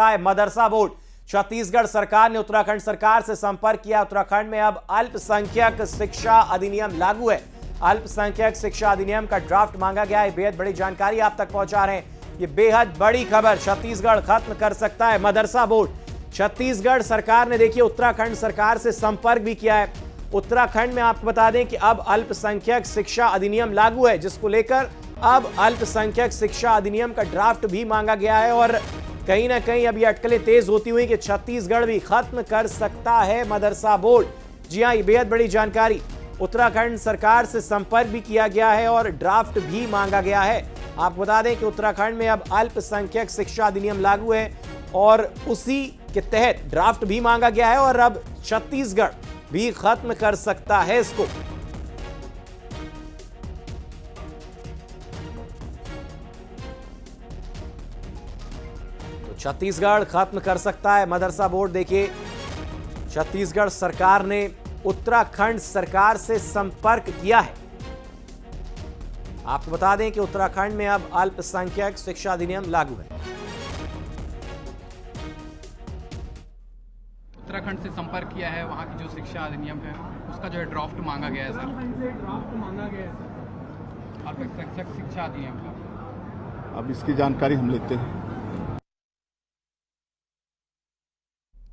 सकता है मदरसा बोर्ड। छत्तीसगढ़ सरकार ने उत्तराखंड सरकार से संपर्क किया। उत्तराखंड में अब अल्पसंख्यक शिक्षा अधिनियम लागू है। अल्पसंख्यक शिक्षा अधिनियम का ड्राफ्ट मांगा गया है। बेहद बड़ी जानकारी आप तक पहुंचा रहे हैं। ये बेहद बड़ी खबर, छत्तीसगढ़ खत्म कर सकता है मदरसा बोर्ड। छत्तीसगढ़ सरकार ने देखिए उत्तराखंड सरकार से संपर्क भी किया है। उत्तराखंड में आपको बता दें कि अब अल्पसंख्यक शिक्षा अधिनियम लागू है, जिसको लेकर अब अल्पसंख्यक शिक्षा अधिनियम का ड्राफ्ट भी मांगा गया है। और कहीं ना कहीं अब ये अटकलें तेज होती हुई कि छत्तीसगढ़ भी खत्म कर सकता है मदरसा बोर्ड। जी हां, ये बेहद बड़ी जानकारी। उत्तराखंड सरकार से संपर्क भी किया गया है और ड्राफ्ट भी मांगा गया है। आपको बता दें कि उत्तराखंड में अब अल्पसंख्यक शिक्षा अधिनियम लागू है और उसी के तहत ड्राफ्ट भी मांगा गया है और अब छत्तीसगढ़ भी खत्म कर सकता है इसको। तो छत्तीसगढ़ खत्म कर सकता है मदरसा बोर्ड। देखिए, छत्तीसगढ़ सरकार ने उत्तराखंड सरकार से संपर्क किया है। आपको बता दें कि उत्तराखंड में अब अल्पसंख्यक शिक्षा अधिनियम लागू है। उत्तराखंड से संपर्क किया है, वहाँ की जो शिक्षा अधिनियम है उसका जो है ड्राफ्ट मांगा गया है सर। अल्पसंख्यक शिक्षा अधिनियम का अब इसकी जानकारी हम लेते हैं।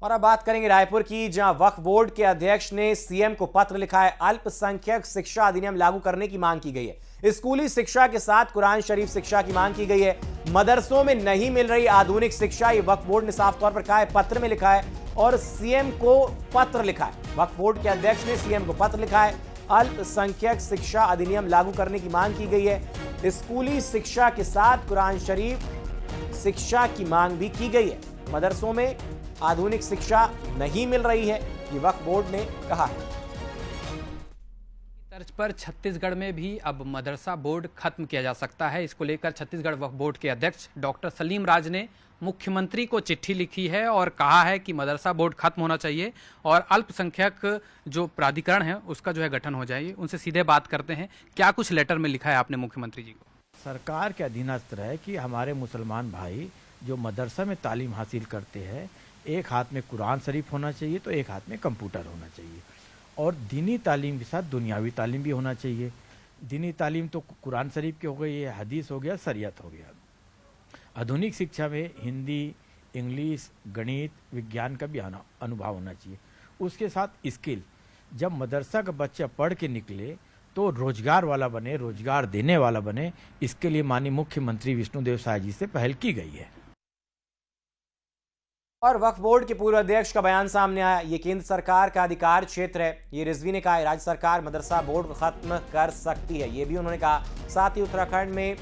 और अब बात करेंगे रायपुर की, जहां वक्फ बोर्ड के अध्यक्ष ने सीएम को पत्र लिखा है। अल्पसंख्यक शिक्षा अधिनियम लागू करने की मांग की गई है। स्कूली शिक्षा के साथ कुरान शरीफ शिक्षा की मांग की गई है। मदरसों में नहीं मिल रही आधुनिक शिक्षा, ये वक्फ बोर्ड ने साफ तौर पर कहा है, पत्र में लिखा है और सीएम को पत्र लिखा है। वक्फ बोर्ड के अध्यक्ष ने सीएम को पत्र लिखा है। अल्पसंख्यक शिक्षा अधिनियम लागू करने की मांग की गई है। स्कूली शिक्षा के साथ कुरान शरीफ शिक्षा की मांग भी की गई है। मदरसों में आधुनिक शिक्षा नहीं मिल रही है, ये वक्फ बोर्ड ने कहा है। तर्ज पर छत्तीसगढ़ में भी अब मदरसा बोर्ड खत्म किया जा सकता है। इसको लेकर छत्तीसगढ़ वक्फ बोर्ड के अध्यक्ष डॉक्टर सलीम राज ने मुख्यमंत्री को चिट्ठी लिखी है और कहा है कि मदरसा बोर्ड खत्म होना चाहिए और अल्पसंख्यक जो प्राधिकरण है उसका जो है गठन हो जाए। उनसे सीधे बात करते हैं, क्या कुछ लेटर में लिखा है आपने मुख्यमंत्री जी को? सरकार के अधीनस्थ है कि हमारे मुसलमान भाई जो मदरसा में तालीम हासिल करते हैं, एक हाथ में कुरान शरीफ होना चाहिए तो एक हाथ में कंप्यूटर होना चाहिए, और दीनी तालीम के साथ दुनियावी तालीम भी होना चाहिए। दीनी तालीम तो कुरान शरीफ की हो गई, ये हदीस हो गया, शरीयत हो गया। आधुनिक शिक्षा में हिंदी, इंग्लिश, गणित, विज्ञान का भी अनुभव होना चाहिए। उसके साथ स्किल, जब मदरसा का बच्चा पढ़ के निकले तो रोजगार वाला बने, रोजगार देने वाला बने। इसके लिए माननीय मुख्यमंत्री विष्णुदेव साय जी से पहल की गई है। और वक्फ बोर्ड के पूर्व अध्यक्ष का बयान सामने आया। ये केंद्र सरकार का अधिकार क्षेत्र है। ये रिजवी ने कहा है राज्य सरकार मदरसा बोर्ड को खत्म कर सकती है, ये भी उन्होंने कहा। साथ ही उत्तराखंड में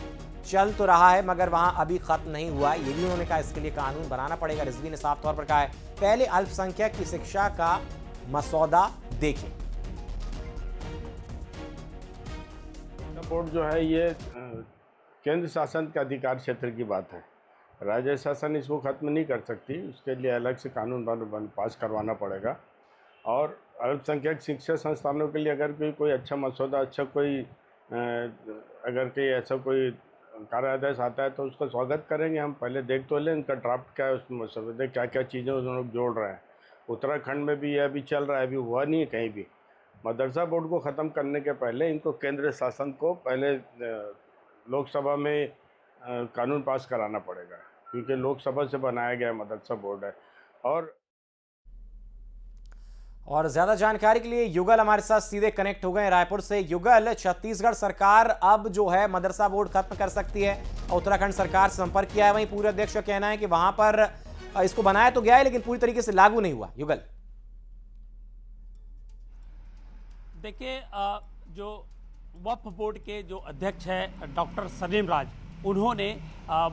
चल तो रहा है मगर वहां अभी खत्म नहीं हुआ, ये भी उन्होंने कहा। इसके लिए कानून बनाना पड़ेगा। रिजवी ने साफ तौर पर कहा है पहले अल्पसंख्यक की शिक्षा का मसौदा देखें। बोर्ड जो है ये केंद्र शासन के अधिकार क्षेत्र की बात है। राज्य शासन इसको खत्म नहीं कर सकती, उसके लिए अलग से कानून पास करवाना पड़ेगा। और अल्पसंख्यक शिक्षा संस्थानों के लिए अगर कोई अच्छा मसौदा, अच्छा कोई अगर कोई ऐसा कोई कार्य आदेश आता है तो उसका स्वागत करेंगे हम। पहले देख तो लें इनका ड्राफ्ट क्या है, उस मसौदे क्या क्या चीज़ें उन लोग जोड़ रहे हैं। उत्तराखंड में भी यह अभी चल रहा है, अभी हुआ नहीं है कहीं भी। मदरसा बोर्ड को ख़त्म करने के पहले इनको केंद्र शासन को पहले लोकसभा में कानून पास कराना पड़ेगा, क्योंकि लोकसभा से बनाया गया मदरसा बोर्ड है। और ज्यादा जानकारी के लिए युगल हमारे साथ सीधे कनेक्ट हो गए रायपुर से। युगल, छत्तीसगढ़ सरकार अब जो है मदरसा बोर्ड खत्म कर सकती है, उत्तराखंड सरकार से संपर्क किया है। वहीं पूर्व अध्यक्ष का कहना है कि वहां पर इसको बनाया तो गया है लेकिन पूरी तरीके से लागू नहीं हुआ। युगल, देखिए, जो वक्फ बोर्ड के जो अध्यक्ष है डॉक्टर सलीम राज, उन्होंने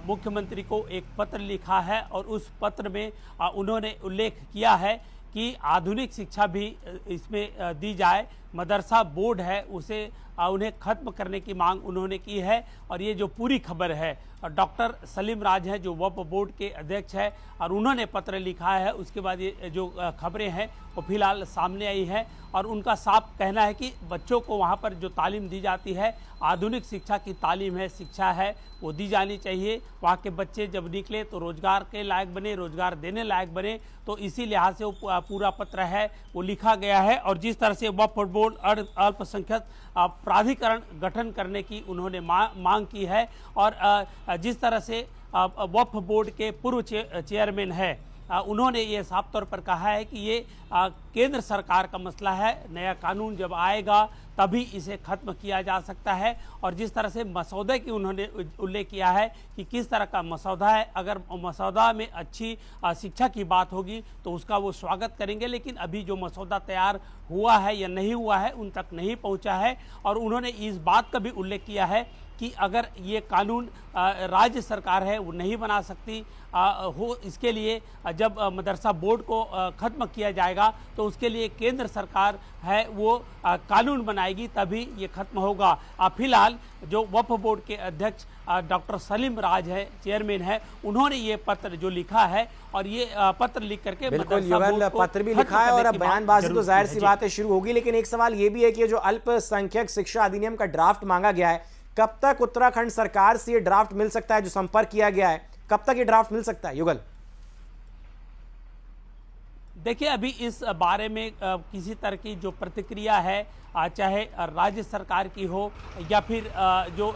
मुख्यमंत्री को एक पत्र लिखा है और उस पत्र में उन्होंने उल्लेख किया है कि आधुनिक शिक्षा भी इसमें दी जाए। मदरसा बोर्ड है उसे उन्हें खत्म करने की मांग उन्होंने की है। और ये जो पूरी खबर है, डॉक्टर सलीम राज हैं जो वक्फ बोर्ड के अध्यक्ष है और उन्होंने पत्र लिखा है, उसके बाद ये जो खबरें हैं वो फिलहाल सामने आई है। और उनका साफ कहना है कि बच्चों को वहाँ पर जो तालीम दी जाती है, आधुनिक शिक्षा की तालीम है, शिक्षा है, वो दी जानी चाहिए। वहाँ के बच्चे जब निकले तो रोजगार के लायक बने, रोजगार देने लायक बने। तो इसी लिहाज से वो पूरा पत्र है वो लिखा गया है। और जिस तरह से वक्फ बोर्ड अल्पसंख्यक प्राधिकरण गठन करने की उन्होंने मांग की है, और जिस तरह से वक्फ बोर्ड के पूर्व चेयरमैन है, उन्होंने ये साफ तौर पर कहा है कि ये केंद्र सरकार का मसला है, नया कानून जब आएगा तभी इसे खत्म किया जा सकता है। और जिस तरह से मसौदे की उन्होंने उल्लेख किया है कि किस तरह का मसौदा है, अगर मसौदा में अच्छी शिक्षा की बात होगी तो उसका वो स्वागत करेंगे, लेकिन अभी जो मसौदा तैयार हुआ है या नहीं हुआ है उन तक नहीं पहुंचा है। और उन्होंने इस बात का भी उल्लेख किया है कि अगर ये कानून राज्य सरकार है वो नहीं बना सकती हो, इसके लिए जब मदरसा बोर्ड को ख़त्म किया जाएगा तो उसके लिए केंद्र सरकार है वो कानून बनाएगी, तभी ये खत्म होगा। फिलहाल जो वक्फ बोर्ड के अध्यक्ष डॉक्टर सलीम राज है, चेयरमैन है, उन्होंने ये पत्र जो लिखा है और ये पत्र लिख करके बिल्कुल युगल पत्र भी लिखा है और अब बयानबाजी तो जाहिर सी बात है शुरू होगी। लेकिन एक सवाल ये भी है कि जो अल्पसंख्यक शिक्षा अधिनियम का ड्राफ्ट मांगा गया है, कब तक उत्तराखंड सरकार से ये ड्राफ्ट मिल सकता है? जो संपर्क किया गया है, कब तक ये ड्राफ्ट मिल सकता है युगल? देखिए, अभी इस बारे में किसी तरह की जो प्रतिक्रिया है, चाहे राज्य सरकार की हो या फिर जो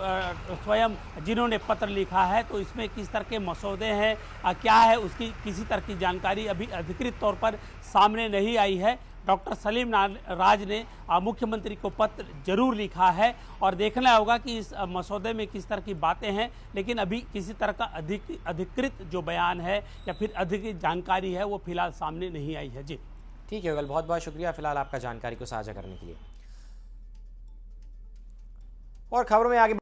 स्वयं जिन्होंने पत्र लिखा है, तो इसमें किस तरह के मसौदे हैं, क्या है, उसकी किसी तरह की जानकारी अभी अधिकृत तौर पर सामने नहीं आई है। डॉक्टर सलीम राज ने मुख्यमंत्री को पत्र जरूर लिखा है और देखना होगा कि इस मसौदे में किस तरह की बातें हैं, लेकिन अभी किसी तरह का अधिकृत जो बयान है या फिर अधिकृत जानकारी है वो फिलहाल सामने नहीं आई है। जी ठीक है युगल, बहुत बहुत शुक्रिया फिलहाल आपका जानकारी को साझा करने के लिए। और खबरों में आगे